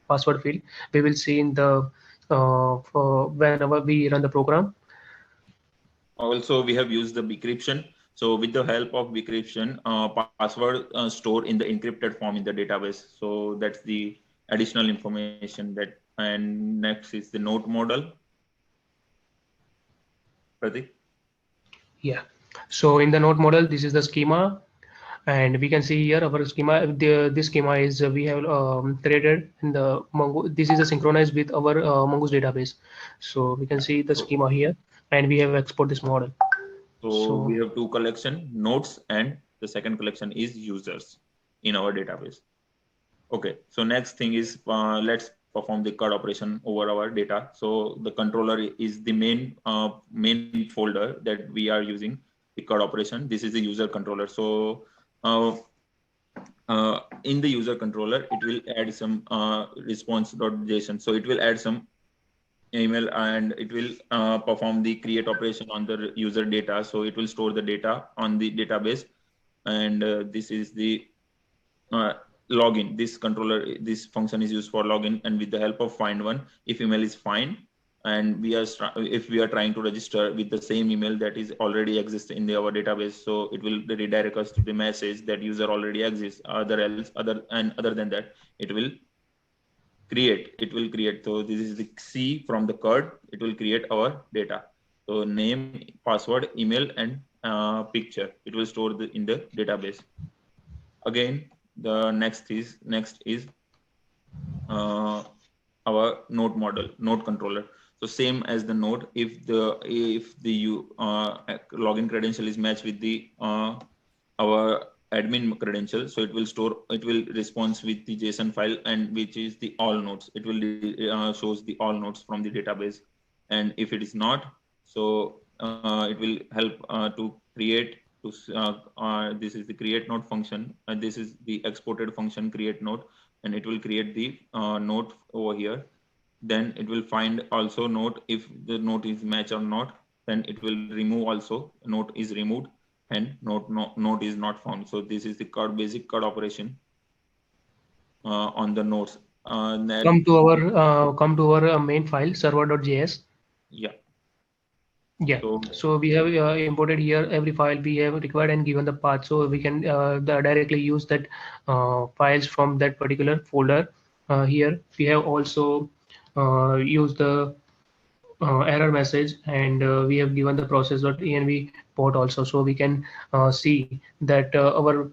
password field. We will see in the for whenever we run the program. Also, we have used the decryption. So with the help of decryption, password store in the encrypted form in the database. So that's the additional information that. And next is the node model. Pratik? Yeah. So in the node model, this is the schema, and we can see here our schema. This schema is we have created in the Mongo. This is a synchronized with our Mongoose database. So we can see the So, schema here, and we have export this model. so we So have two collection, nodes, and the second collection is users in our database. Okay, so next thing is let's perform the CUD operation over our data. So the controller is the main folder that we are using the CUD operation. This is the user controller. So uh, in the user controller, it will add some response.json. So it will add some email and it will perform the create operation on the user data. So it will store the data on the database, and this is the uh, login. This controller, this function is used for login, and with the help of find one, if email is fine, and if we are trying to register with the same email that is already exists in our database, so it will redirect us to the message that user already exists. Other than that, it will create. So this is the C from the CUD. It will create our data. So name, password, email, and picture. It will store in the database. Again, the next is uh, our node model, node controller. So same as the node, if the login credential is matched with the our admin credential, so it will respond with the JSON file, and which is the all nodes. It will shows the all nodes from the database. And if it is not, so it will help to create this is the create node function, and this is the exported function create node, and it will create the node over here. Then it will find also node. If the node is match or not, then it will remove also. Node is removed, and node is not found. So this is the basic CUD operation on the nodes. Then come to our main file server.js. yeah. Yeah, So so we have imported here every file we have required and given the path, so we can directly use that files from that particular folder. Here we have also used the error message, and we have given the process.env port also, so we can see that our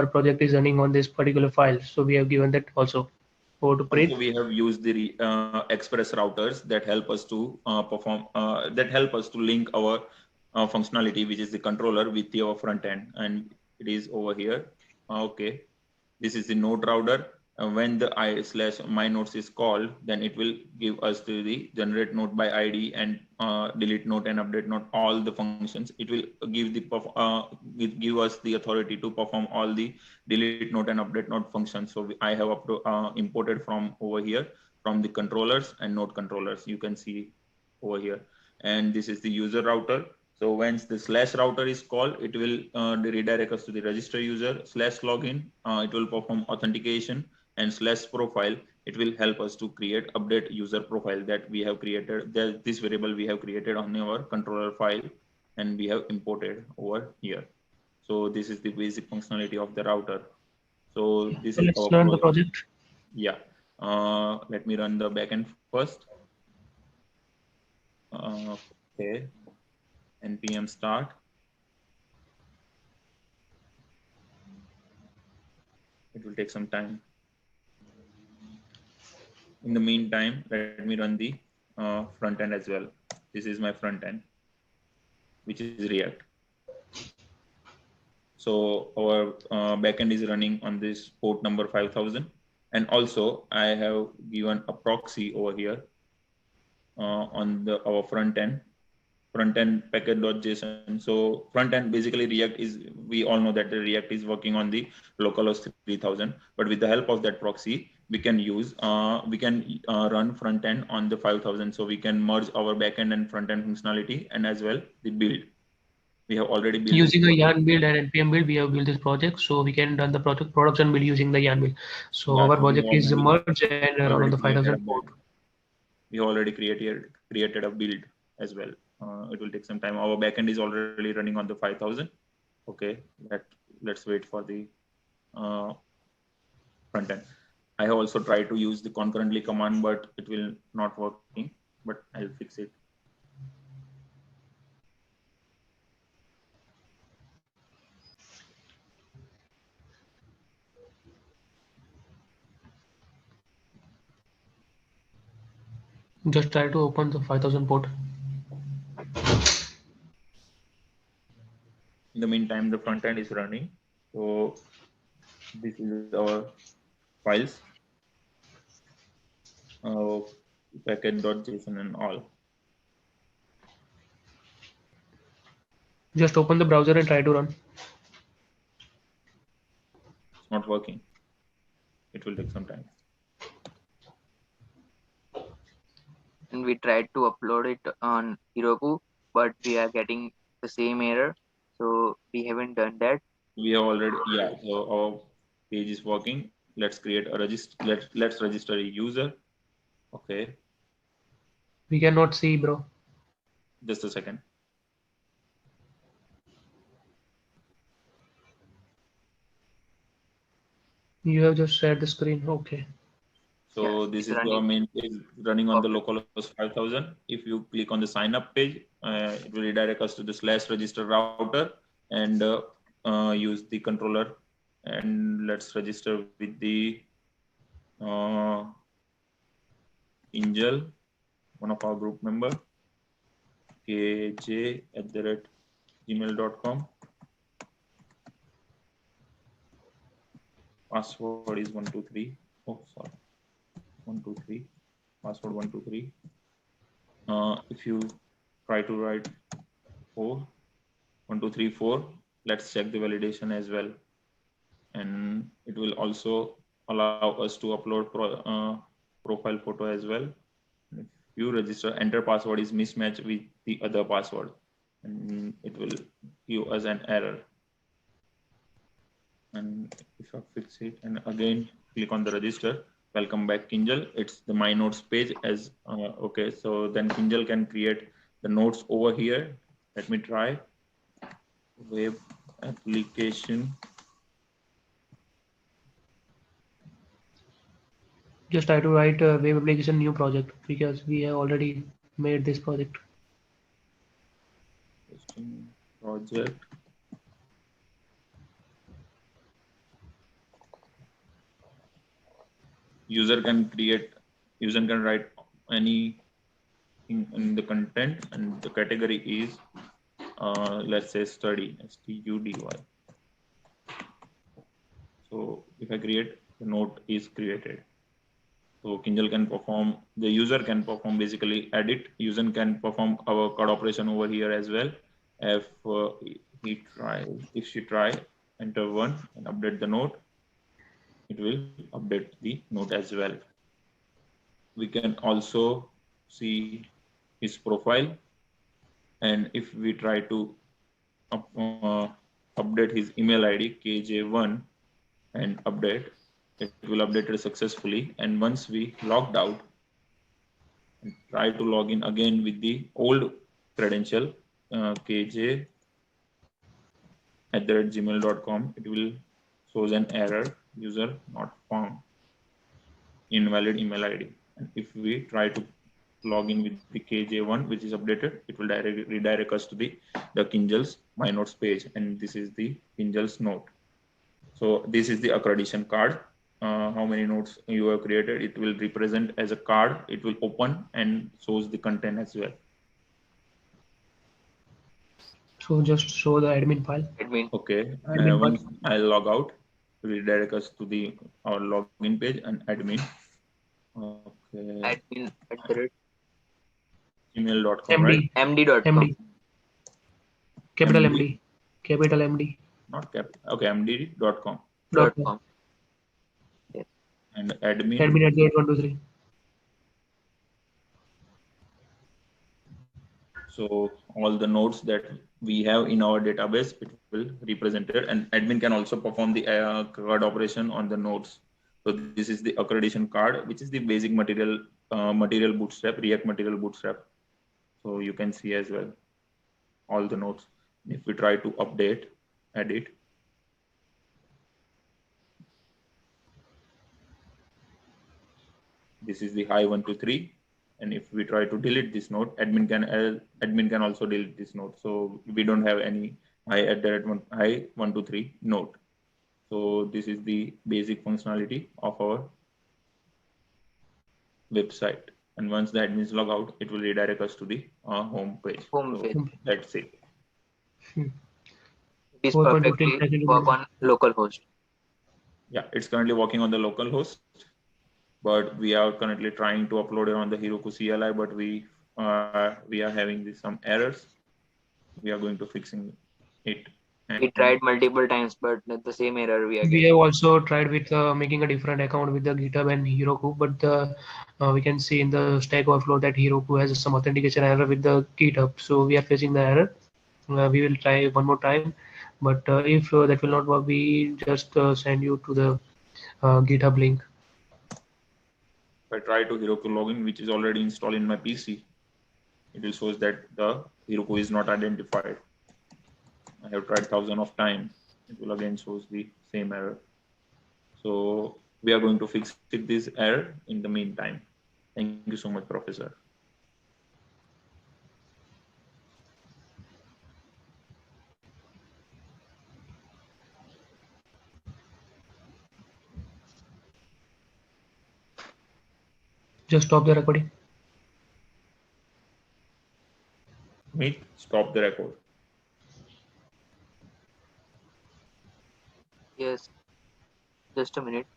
project is running on this particular file. So we have given that also. Over to also, Preet. we have used the express routers that help us to link our functionality, which is the controller, with your front end, and it is over here. Okay, this is the node router. When the I/my nodes is called, then it will give us the generate node by ID, and delete node and update node, all the functions. It will give us the authority to perform all the delete node and update node functions. So I have imported from over here from the controllers and node controllers. You can see over here, and this is the user router. So once the slash router is called, it will redirect us to the register user slash login. It will perform authentication, and slash profile. It will help us to create update user profile that we have created. This variable we have created on our controller file, and we have imported over here. So this is the basic functionality of the router. So this So is let's our learn the project. yeah. Let me run the backend first. Okay, npm start. It will take some time. In the meantime, let me run the front end as well. This is my front end, which is React. So our backend is running on this port number 5000. And also I have given a proxy over here on our front end package.json. So front end, basically React is, we all know that the React is working on the localhost 3000, but with the help of that proxy, we can run front end on the 5000. So we can merge our backend and front end functionality, and as well the build. We have already built this Using a project. yarn build and npm build, we have built this project, so we can run the project production build using the yarn build. So Yeah, our so we project is merged and run on the already 5000 created a port. build. We already created a build as well. It will take some time. Our backend is already running on the 5000. Okay, let's wait for the uh, front end. I have also tried to use the concurrently command, but it will not working. But I'll fix it. Just try to open the 5000 port. In the meantime, the front end is running. So this is our files, uh, package.json and all. Just open the browser and try to run. It's not working. It will take some time. And we tried to upload it on Heroku, but we are getting the same error. So we haven't done that. We have already, yeah. So our page is working. Let's create a register. Let's register a user. Okay, We cannot see, bro. just a second. You have just shared the screen. Okay. Yes, So this it's is our running main page running on the perfect. localhost 5000. If you click on the sign up page, it will redirect us to the /register router and use the controller. And let's register with the uh, Angel, one of our group member, kj@gmail.com. Password is 123. Oh, sorry, 123. Password 123. If you try to write 4, 1, 2, 3, 4, let's check the validation as well. And it will also allow us to upload profile photo as well. If you register, enter password is mismatched with the other password, and it will give us an error. And if I fix it and again click on the register, welcome back Kinjal. It's the my notes page as okay. So then Kinjal can create the notes over here. Let me try web application. Just try to write a web application new project because we have already made this project. Project. User can create, user can write any in the content, and the category is let's say study, study. So if I create, the note is created. So Kinjal can perform, the user can perform basically edit. User can perform our code operation over here as well. If if she try, enter 1 and update the note, it will update the note as well. We can also see his profile, and if we try to update his email ID kj1 and update, it will update it successfully. And once we logged out and try to log in again with the old credential kj@gmail.com, it will shows an error, user not found, invalid email ID. And if we try to log in with the kj1 which is updated, it will redirect us to the Kinjal's my notes page, and this is the Kinjal's note. So this is the accreditation card. How many notes you have created, it will represent as a card. It will open and shows the content as well. So just show the admin file. Admin. Okay, Admin file. once I log out, it will redirect us to the our login page and admin. Okay, Admin at the rate gmail.com, right? MD. md.com. MD. Capital MD, MD. Capital MD. not cap. Okay, md.com. Dot Dot com. com. Yes. And admin. Admin at the rate 123. So all the nodes that we have in our database, it will represent it, and admin can also perform the card operation on the nodes. So this is the accreditation card, which is the basic material bootstrap, React material bootstrap. So you can see as well all the nodes. If we try to update, edit, this is the high 123. And if we try to delete this node, admin can also delete this node. So we don't have any high 123 node. So this is the basic functionality of our website. And once the admins log out, it will redirect us to the home page. Home So page. that's it. It is 4.15 perfectly seconds. work on local host. Yeah, it's currently working on the local host, but we are currently trying to upload it on the Heroku CLI, but we are having some errors. We are going to fixing it. We tried multiple times, but the same error we are We getting. have also tried with making a different account with the GitHub and Heroku, but we can see in the Stack Overflow that Heroku has some authentication error with the GitHub. So we are facing the error. We will try one more time, but if that will not work, we just send you to the GitHub link. If I try to Heroku login, which is already installed in my PC, it will show that the Heroku is not identified. I have tried thousands of times. It will again shows the same error. So we are going to fix this error in the meantime. Thank you so much, Professor. Just stop the recording. Meet, stop the record. Yes. Just a minute.